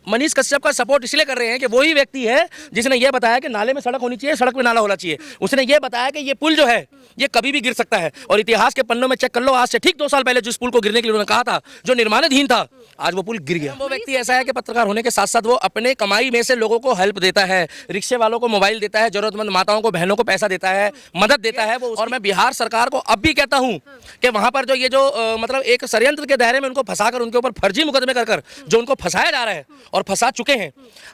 मनीष कश्यप का सपोर्ट इसलिए कर रहे हैं कि वही व्यक्ति है जिसने ये बताया कि नाले में सड़क होनी चाहिए, सड़क में नाला होना चाहिए। उसने ये बताया कि ये पुल जो है ये कभी भी गिर सकता है, और इतिहास के पन्नों में चेक कर लो, आज से ठीक 2 साल पहले जिस पुल को गिरने के लिए उन्होंने कहा था, जो निर्माणाधीन था, आज वो पुल गिर गया। वो व्यक्ति ऐसा है कि पत्रकार होने के साथ साथ वो अपने कमाई में से लोगों को हेल्प देता है, रिक्शे वालों को मोबाइल देता है, जरूरतमंद माताओं को, बहनों को पैसा देता है, मदद देता है वो। और मैं बिहार सरकार को अब भी कहता हूं कि वहां पर जो ये जो मतलब एक षड्यंत्र के दायरे में उनको फंसाकर उनके ऊपर फर्जी मुकदमे कर जो उनको फंसाया जा रहा है और फंसा चुके हैं,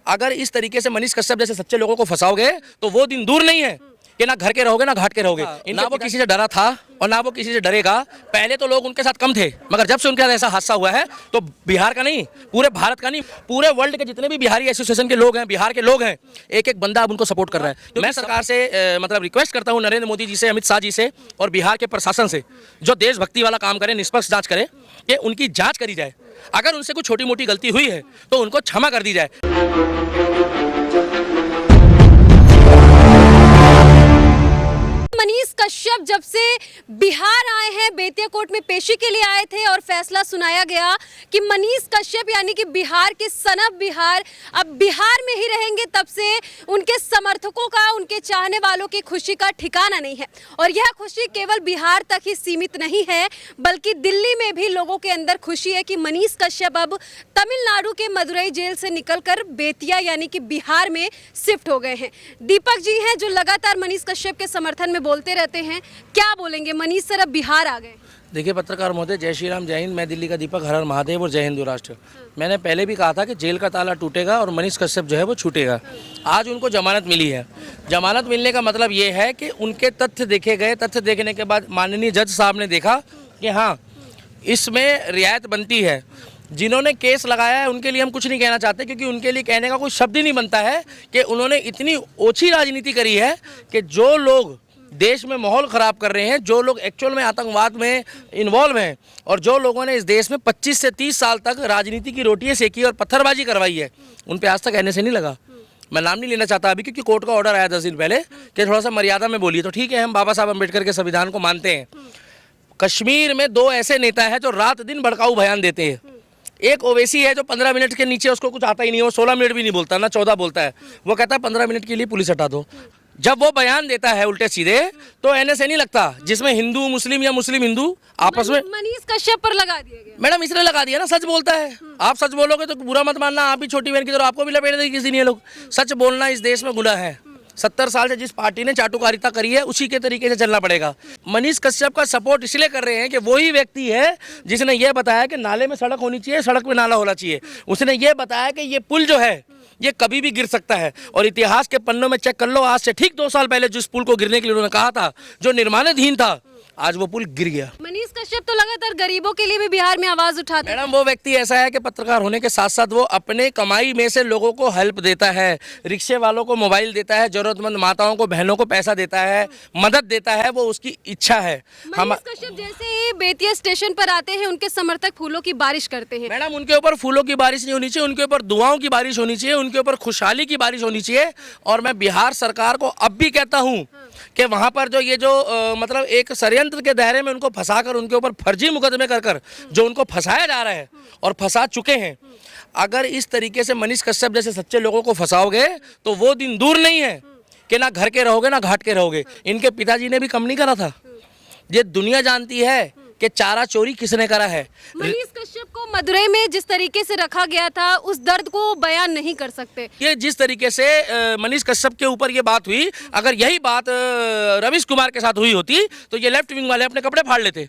अगर इस तरीके से मनीष कश्यप जैसे सच्चे लोगों को फंसाओगे तो वो दिन दूर नहीं है कि ना घर के रहोगे ना घाट के रहोगे। ना वो किसी से डरा था और ना वो किसी से डरेगा। पहले तो लोग उनके साथ कम थे, मगर जब से उनके साथ ऐसा हादसा हुआ है तो बिहार का नहीं, पूरे भारत का नहीं, पूरे वर्ल्ड के जितने भी बिहारी एसोसिएशन के लोग हैं, बिहार के लोग हैं, एक एक बंदा अब उनको सपोर्ट कर रहा है। तो मैं सरकार से मतलब रिक्वेस्ट करता हूँ, नरेंद्र मोदी जी से, अमित शाह जी से और बिहार के प्रशासन से, जो देशभक्ति वाला काम करें, निष्पक्ष जांच करें, कि उनकी जांच करी जाए। अगर उनसे कुछ छोटी मोटी गलती हुई है तो उनको क्षमा कर दी जाए। मनीष कश्यप जब से बिहार आए हैं, बेतिया कोर्ट में पेशी के लिए आए थे और फैसला सुनाया गया कि मनीष कश्यप यानी कि बिहार के सन ऑफ बिहार अब बिहार में ही रहेंगे, तब से उनके समर्थकों का, उनके चाहने वालों की खुशी का ठिकाना नहीं है। और यह खुशी केवल बिहार तक ही सीमित नहीं है, बल्कि दिल्ली में भी लोगों के अंदर खुशी है कि मनीष कश्यप अब तमिलनाडु के मदुरई जेल से निकलकर बेतिया यानी कि बिहार में शिफ्ट हो गए हैं। दीपक जी हैं जो लगातार मनीष कश्यप के समर्थन में बोलते रहते हैं, क्या बोलेंगे? मनीष सर अब बिहार आ गए। देखिए पत्रकार महोदय, जय श्री राम, जय हिंद। मैं दिल्ली का दीपक, हर हर महादेव और जय हिंदू राष्ट्र। मैंने पहले भी कहा था कि जेल का ताला टूटेगा और मनीष कश्यप जो है वो छूटेगा। आज उनको जमानत मिली है। जमानत मिलने का मतलब ये है कि उनके तथ्य देखे गए। तथ्य देखने के बाद माननीय जज साहब ने देखा कि हाँ, इसमें रियायत बनती है। जिन्होंने केस लगाया है उनके लिए हम कुछ नहीं कहना चाहते, क्योंकि उनके लिए कहने का कोई शब्द ही नहीं बनता है कि उन्होंने इतनी ओछी राजनीति करी है कि जो लोग देश में माहौल ख़राब कर रहे हैं, जो लोग एक्चुअल में आतंकवाद में इन्वॉल्व हैं और जो लोगों ने इस देश में 25 से 30 साल तक राजनीति की रोटियां सेकी और पत्थरबाजी करवाई है, उन पे आज तक एनएसए नहीं लगा। मैं नाम नहीं लेना चाहता अभी, क्योंकि कोर्ट का ऑर्डर आया 10 दिन पहले कि थोड़ा सा मर्यादा में बोलिए। तो ठीक है, हम बाबा साहब अम्बेडकर के संविधान को मानते हैं। कश्मीर में 2 ऐसे नेता हैं जो रात दिन भड़काऊ बयान देते हैं। एक ओवैसी है जो 15 मिनट के नीचे उसको कुछ आता ही नहीं, वो 16 मिनट भी नहीं बोलता, ना 14 बोलता है। वो कहता है 15 मिनट के लिए पुलिस हटा दो। जब वो बयान देता है उल्टे सीधे तो एनएसए नहीं लगता, जिसमें हिंदू मुस्लिम या मुस्लिम हिंदू आपस में। मनीष कश्यप पर लगा दिया गया। मैडम इसलिए लगा दिया ना, सच बोलता है। आप सच बोलोगे तो बुरा मत मानना, आप भी छोटी बहन की तरह आपको भी लपेट देगी किसी ने। लोग सच बोलना इस देश में गुनाह है। 70 साल से जिस पार्टी ने चाटुकारिता करी है उसी के तरीके से चलना पड़ेगा। मनीष कश्यप का सपोर्ट इसलिए कर रहे हैं कि वही व्यक्ति है जिसने ये बताया कि नाले में सड़क होनी चाहिए, सड़क में नाला होना चाहिए। उसने ये बताया कि ये पुल जो है ये कभी भी गिर सकता है, और इतिहास के पन्नों में चेक कर लो, आज से ठीक 2 साल पहले जिस पुल को गिरने के लिए उन्होंने कहा था, जो निर्माणाधीन था, आज वो पुल गिर गया। मनीष कश्यप तो लगातार गरीबों के लिए भी बिहार में आवाज उठाते हैं। मैडम वो व्यक्ति ऐसा है कि पत्रकार होने के साथ साथ वो अपने कमाई में से लोगों को हेल्प देता है, रिक्शे वालों को मोबाइल देता है, जरूरतमंद माताओं को, बहनों को पैसा देता है, मदद देता है, वो उसकी इच्छा है। मनीष कश्यप जैसे ही बेतिया स्टेशन पर आते हैं, उनके समर्थक फूलों की बारिश करते हैं। मैडम उनके ऊपर फूलों की बारिश नहीं होनी चाहिए, उनके ऊपर दुआओं की बारिश होनी चाहिए, उनके ऊपर खुशहाली की बारिश होनी चाहिए। और मैं बिहार सरकार को अब भी कहता हूँ कि वहाँ पर जो ये जो मतलब एक षड्यंत्र के दायरे में उनको फंसाकर उनके ऊपर फर्जी मुकदमे कर जो उनको फंसाया जा रहा है और फंसा चुके हैं, अगर इस तरीके से मनीष कश्यप जैसे सच्चे लोगों को फंसाओगे तो वो दिन दूर नहीं है कि ना घर के रहोगे ना घाट के रहोगे। इनके पिताजी ने भी कम नहीं करा था। ये दुनिया जानती है कि चारा चोरी किसने करा है। मनीष कश्यप को मदुरई में जिस तरीके से रखा गया था, उस दर्द को बयान नहीं कर सकते। ये जिस तरीके से मनीष कश्यप के ऊपर ये बात हुई, अगर यही बात रवीश कुमार के साथ हुई होती तो ये लेफ्ट विंग वाले अपने कपड़े फाड़ लेते,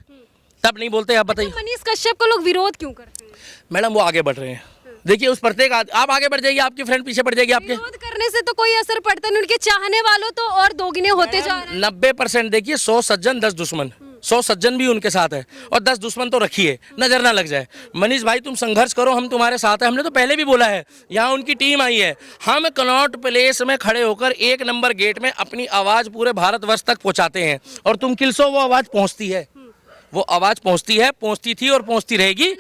तब नहीं बोलते। आप बताइए मनीष कश्यप को लोग विरोध क्यों करते हैं? मैडम वो आगे बढ़ रहे हैं। देखिए उस प्रत्येक आप आगे बढ़ जाइए, आपकी फ्रेंड पीछे बढ़ जाएगी। आपके विरोध करने से तो कोई असर पड़ता नहीं, उनके चाहने वालों तो और दोगुने होते जा रहे हैं। 90% देखिए, 100 सज्जन 10 दुश्मन। 100 सज्जन भी उनके साथ है और 10 दुश्मन तो रखिए, नजर ना लग जाए। मनीष भाई तुम संघर्ष करो, हम तुम्हारे साथ हैं। हमने तो पहले भी बोला है, यहाँ उनकी टीम आई है। हम कनॉट प्लेस में खड़े होकर 1 नंबर गेट में अपनी आवाज पूरे भारतवर्ष तक पहुँचाते हैं और तुम किलसो वो आवाज पहुँचती है। वो आवाज़ पहुंचती है, पहुंचती थी और पहुंचती रहेगी।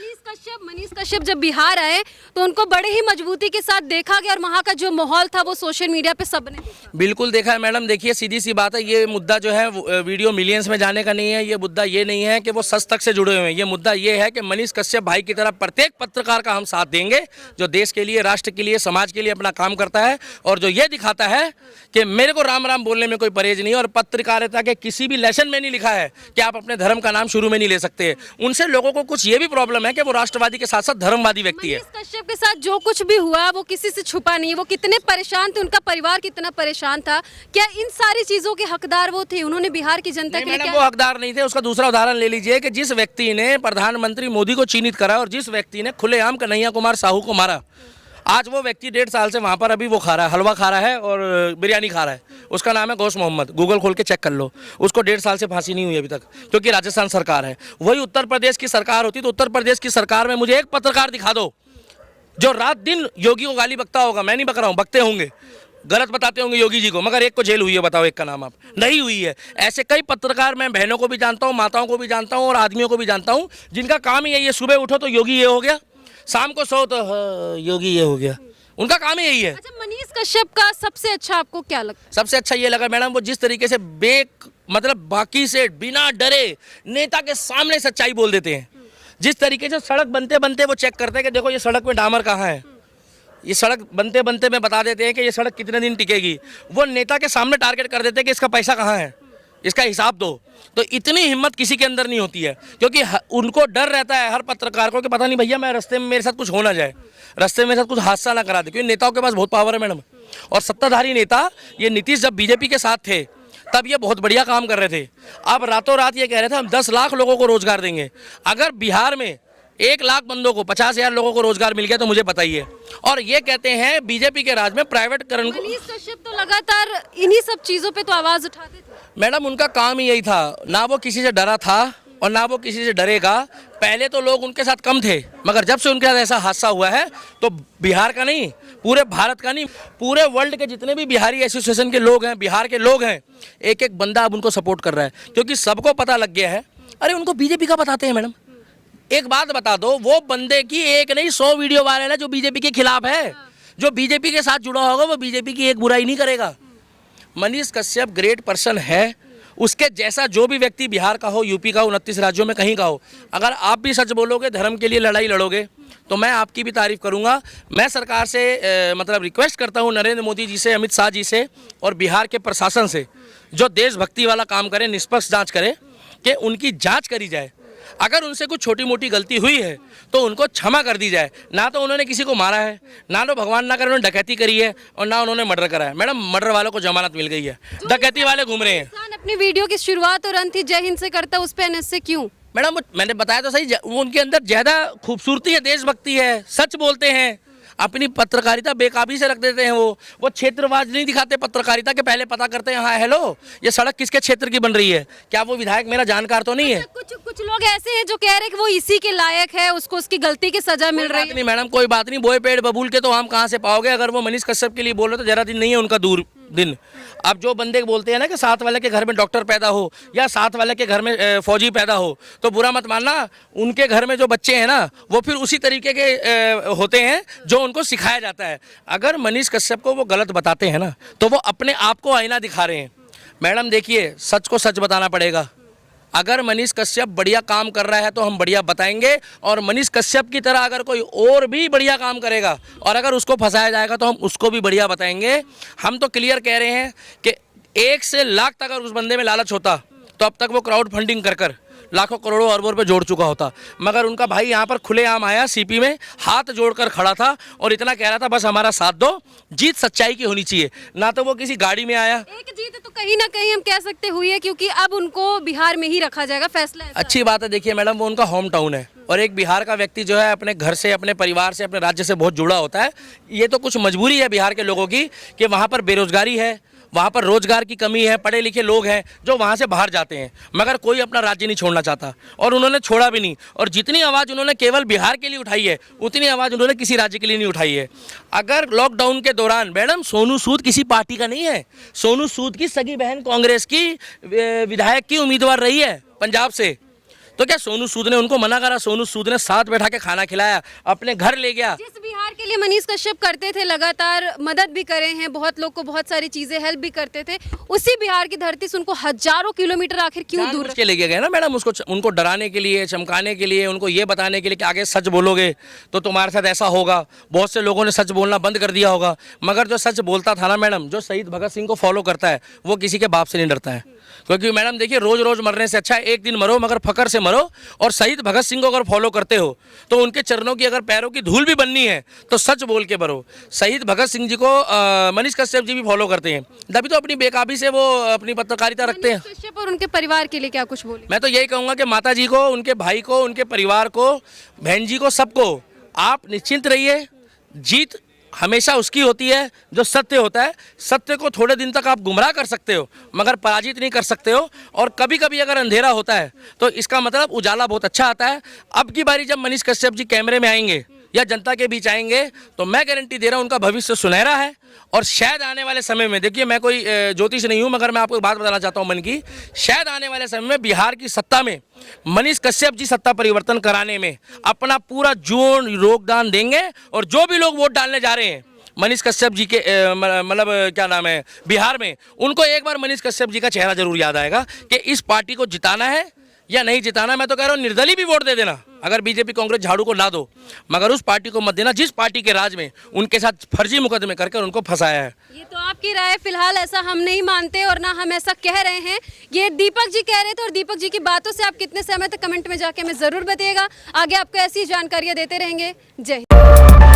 मनीष कश्यप जब बिहार आए तो उनको बड़े ही मजबूती के साथ देखा गया और वहाँ का जो माहौल था वो सोशल मीडिया पे सबने देखा। बिल्कुल देखा है मैडम। देखिए सीधी सी बात है, ये मुद्दा जो है वीडियो मिलियंस में जाने का नहीं है। ये मुद्दा ये नहीं है कि वो सच तक से जुड़े हुए हैं। ये मुद्दा ये है कि मनीष कश्यप भाई की तरह प्रत्येक पत्रकार का हम साथ देंगे जो देश के लिए, राष्ट्र के लिए, समाज के लिए अपना काम करता है और जो ये दिखाता है कि मेरे को राम राम बोलने में कोई परहेज नहीं है और पत्रकारिता के किसी भी लेसन में नहीं लिखा है कि आप अपने धर्म का नाम शुरू में नहीं ले सकते। उनसे लोगों को कुछ ये भी प्रॉब्लम है कि वो राष्ट्रवादी के साथ साथ धर्मवादी व्यक्ति है। मनीष कश्यप के साथ जो कुछ भी हुआ वो किसी से छुपा नहीं। वो कितने परेशान थे, उनका परिवार कितना परेशान था, क्या इन सारी चीजों के हकदार वो थे? उन्होंने बिहार की जनता के लिए क्या? वो हकदार नहीं थे। उसका दूसरा उदाहरण ले लीजिए कि जिस व्यक्ति ने प्रधानमंत्री मोदी को चिन्हित करा और जिस व्यक्ति ने खुलेआम कन्हैया कुमार साहू को मारा, आज वो व्यक्ति 1.5 साल से वहाँ पर अभी वो खा रहा है, हलवा खा रहा है और बिरयानी खा रहा है। उसका नाम है गौस मोहम्मद। गूगल खोल के चेक कर लो। उसको 1.5 साल से फांसी नहीं हुई अभी तक, क्योंकि राजस्थान सरकार है। वही उत्तर प्रदेश की सरकार होती तो उत्तर प्रदेश की सरकार में मुझे एक पत्रकार दिखा दो जो रात दिन योगी को गाली बकता होगा। मैं नहीं बक रहा हूँ, बकते होंगे, गलत बताते होंगे योगी जी को, मगर एक को जेल हुई है, बताओ एक का नाम आप? नहीं हुई है। ऐसे कई पत्रकार मैं बहनों को भी जानता हूँ, माताओं को भी जानता हूँ और आदमियों को भी जानता हूँ जिनका काम ही यही है, सुबह उठो तो योगी ये हो गया, शाम को सो तो योगी ये हो गया। उनका काम ही यही है। अच्छा, मनीष कश्यप का सबसे अच्छा आपको क्या लगता है? सबसे अच्छा ये लगा मैडम, वो जिस तरीके से मतलब बाकी से बिना डरे नेता के सामने सच्चाई बोल देते हैं। जिस तरीके से सड़क बनते बनते वो चेक करते हैं कि देखो ये सड़क में डामर कहाँ है, ये सड़क बनते बनते में बता देते हैं कि ये सड़क कितने दिन टिकेगी। वो नेता के सामने टारगेट कर देते हैं कि इसका पैसा कहाँ है, इसका हिसाब दो। तो इतनी हिम्मत किसी के अंदर नहीं होती है, क्योंकि उनको डर रहता है हर पत्रकार को कि पता नहीं भैया मैं रास्ते में मेरे साथ कुछ हो ना जाए, रास्ते में मेरे साथ कुछ हादसा ना करा दे। क्योंकि नेताओं के पास बहुत पावर है मैडम। और सत्ताधारी नेता, ये नीतीश जब बीजेपी के साथ थे तब ये बहुत बढ़िया काम कर रहे थे। अब रातों रात ये कह रहे थे हम 10 लाख लोगों को रोजगार देंगे। अगर बिहार में 1 लाख बंदों को 50,000 लोगों को रोजगार मिल गया तो मुझे बताइए। और ये कहते हैं बीजेपी के राज में प्राइवेटकरण को। मनीष कश्यप तो लगातार इन्हीं सब चीजों पे तो आवाज उठाते थे। मैडम उनका काम ही यही था, ना वो किसी से डरा था और ना वो किसी से डरेगा। पहले तो लोग उनके साथ कम थे, मगर जब से उनके साथ ऐसा हादसा हुआ है तो बिहार का नहीं, पूरे भारत का नहीं, पूरे वर्ल्ड के जितने भी बिहारी एसोसिएशन के लोग हैं, बिहार के लोग हैं, एक एक बंदा अब उनको सपोर्ट कर रहा है। क्योंकि सबको पता लग गया है। अरे उनको बीजेपी का बताते हैं मैडम। एक बात बता दो, वो बंदे की एक नहीं 100 वीडियो वायरल है जो बीजेपी के खिलाफ है। जो बीजेपी के साथ जुड़ा होगा वो बीजेपी की एक बुराई नहीं करेगा। मनीष कश्यप ग्रेट पर्सन है। उसके जैसा जो भी व्यक्ति बिहार का हो, यूपी का हो, 29 राज्यों में कहीं का हो, अगर आप भी सच बोलोगे, धर्म के लिए लड़ाई लड़ोगे, तो मैं आपकी भी तारीफ करूंगा। मैं सरकार से मतलब रिक्वेस्ट करता हूं, नरेंद्र मोदी जी से, अमित शाह जी से और बिहार के प्रशासन से, जो देशभक्ति वाला काम करें, निष्पक्ष जांच करें, कि उनकी जांच करी जाए। अगर उनसे कुछ छोटी मोटी गलती हुई है तो उनको क्षमा कर दी जाए। ना तो उन्होंने किसी को मारा है, ना तो भगवान ना करे उन्होंने डकैती करी है, और ना उन्होंने मर्डर करा है। मैडम मर्डर वालों को जमानत मिल गई है, डकैती वाले घूम रहे हैं। अपनी वीडियो की शुरुआत और अंत ही जय हिंद से करता है, उस पे एनएस क्यों? मैडम मैंने बताया तो सही, उनके अंदर ज्यादा खूबसूरती है, देशभक्ति है, सच बोलते हैं, अपनी पत्रकारिता बेकाबी से रख देते हैं। वो क्षेत्रवाद नहीं दिखाते पत्रकारिता के, पहले पता करते हैं हाँ हेलो ये सड़क किसके क्षेत्र की बन रही है, क्या वो विधायक मेरा जानकार तो नहीं है। कुछ लोग ऐसे हैं जो कह रहे हैं कि वो इसी के लायक है, उसको उसकी गलती की सजा मिल रही है। नहीं मैडम कोई बात नहीं, बोए पेड़ बबूल के तो आम कहाँ से पाओगे। अगर वो मनीष कश्यप के लिए बोल रहे तो जरा दिन नहीं है उनका दूर दिन। अब जो बंदे बोलते हैं ना कि साथ वाले के घर में डॉक्टर पैदा हो या साथ वाले के घर में फौजी पैदा हो, तो बुरा मत मानना, उनके घर में जो बच्चे हैं ना वो फिर उसी तरीके के होते हैं जो उनको सिखाया जाता है। अगर मनीष कश्यप को वो गलत बताते हैं ना तो वो अपने आप को आईना दिखा रहे हैं। मैडम देखिए, सच को सच बताना पड़ेगा। अगर मनीष कश्यप बढ़िया काम कर रहा है तो हम बढ़िया बताएंगे, और मनीष कश्यप की तरह अगर कोई और भी बढ़िया काम करेगा और अगर उसको फंसाया जाएगा तो हम उसको भी बढ़िया बताएंगे। हम तो क्लियर कह रहे हैं कि 1 से लाख तक अगर उस बंदे में लालच होता तो अब तक वो क्राउड फंडिंग कर कर लाखों करोड़ों अरबों रुपए जोड़ चुका होता। मगर उनका भाई यहाँ पर खुलेआम आया, सीपी में हाथ जोड़कर खड़ा था और इतना कह रहा था बस हमारा साथ दो, जीत सच्चाई की होनी चाहिए। ना तो वो किसी गाड़ी में आया। एक जीत तो कहीं ना कहीं हम कह सकते हुई है, क्योंकि अब उनको बिहार में ही रखा जाएगा, फैसला ऐसा। अच्छी बात है। देखिए मैडम, वो उनका होम टाउन है और एक बिहार का व्यक्ति जो है अपने घर से, अपने परिवार से, अपने राज्य से बहुत जुड़ा होता है। ये तो कुछ मजबूरी है बिहार के लोगों की कि वहाँ पर बेरोजगारी है, वहाँ पर रोजगार की कमी है, पढ़े लिखे लोग हैं जो वहाँ से बाहर जाते हैं, मगर कोई अपना राज्य नहीं छोड़ना चाहता और उन्होंने छोड़ा भी नहीं। और जितनी आवाज़ उन्होंने केवल बिहार के लिए उठाई है उतनी आवाज़ उन्होंने किसी राज्य के लिए नहीं उठाई है। अगर लॉकडाउन के दौरान, मैडम सोनू सूद किसी पार्टी का नहीं है, सोनू सूद की सगी बहन कांग्रेस की विधायक की उम्मीदवार रही है पंजाब से। तो क्या सोनू सूद ने उनको मना करा? सोनू सूद ने साथ बैठा के खाना खिलाया, अपने घर ले गया। जिस बिहार के लिए मनीष कश्यप करते थे, लगातार मदद भी करे हैं, बहुत लोग को बहुत सारी चीजें हेल्प भी करते थे, उसी बिहार की धरती से उनको हजारों किलोमीटर आखिर क्यों दूर के लेके गए ना मैडम, उसको उनको डराने के लिए, चमकाने के लिए, उनको ये बताने के लिए कि आगे सच बोलोगे तो तुम्हारे साथ ऐसा होगा। बहुत से लोगों ने सच बोलना बंद कर दिया होगा, मगर जो सच बोलता था ना मैडम, जो शहीद भगत सिंह को फॉलो करता है, वो किसी के बाप से नहीं डरता है। क्योंकि मैडम देखिए, रोज रोज मरने से अच्छा है एक दिन मरो मगर फकर से मरो। और शहीद भगत सिंह को अगर फॉलो करते हो तो उनके चरणों की अगर पैरों की धूल भी बननी है तो सच बोल के मरो। शहीद भगत सिंह जी को मनीष कश्यप जी भी फॉलो करते हैं, तभी तो अपनी बेकाबी से वो अपनी पत्रकारिता रखते हैं। मनीष कश्यप और उनके परिवार के लिए क्या कुछ बोले? मैं तो यही कहूँगा कि माता जी को, उनके भाई को, उनके परिवार को, बहन जी को, सबको आप निश्चिंत रहिए। जीत हमेशा उसकी होती है जो सत्य होता है। सत्य को थोड़े दिन तक आप गुमराह कर सकते हो मगर पराजित नहीं कर सकते हो। और कभी कभी अगर अंधेरा होता है तो इसका मतलब उजाला बहुत अच्छा आता है। अब की बारी जब मनीष कश्यप जी कैमरे में आएंगे या जनता के बीच आएंगे तो मैं गारंटी दे रहा हूँ उनका भविष्य सुनहरा है। और शायद आने वाले समय में, देखिए मैं कोई ज्योतिष नहीं हूँ मगर मैं आपको एक बात बताना चाहता हूँ मन की, शायद आने वाले समय में बिहार की सत्ता में मनीष कश्यप जी सत्ता परिवर्तन कराने में अपना पूरा जोर योगदान देंगे। और जो भी लोग वोट डालने जा रहे हैं मनीष कश्यप जी के मतलब क्या नाम है बिहार में, उनको एक बार मनीष कश्यप जी का चेहरा जरूर याद आएगा कि इस पार्टी को जिताना है या नहीं जिताना। मैं तो कह रहा हूँ निर्दलीय भी वोट दे देना, अगर बीजेपी कांग्रेस झाड़ू को ला दो, मगर उस पार्टी को मत देना जिस पार्टी के राज में उनके साथ फर्जी मुकदमे करके उनको फंसाया है। ये तो आपकी राय, फिलहाल ऐसा हम नहीं मानते और ना हम ऐसा कह रहे हैं। ये दीपक जी कह रहे थे और दीपक जी की बातों से आप कितने सहमत हैं कमेंट में जाके हमें जरूर बताइएगा। आगे आपको ऐसी जानकारियां देते रहेंगे। जय हिंद।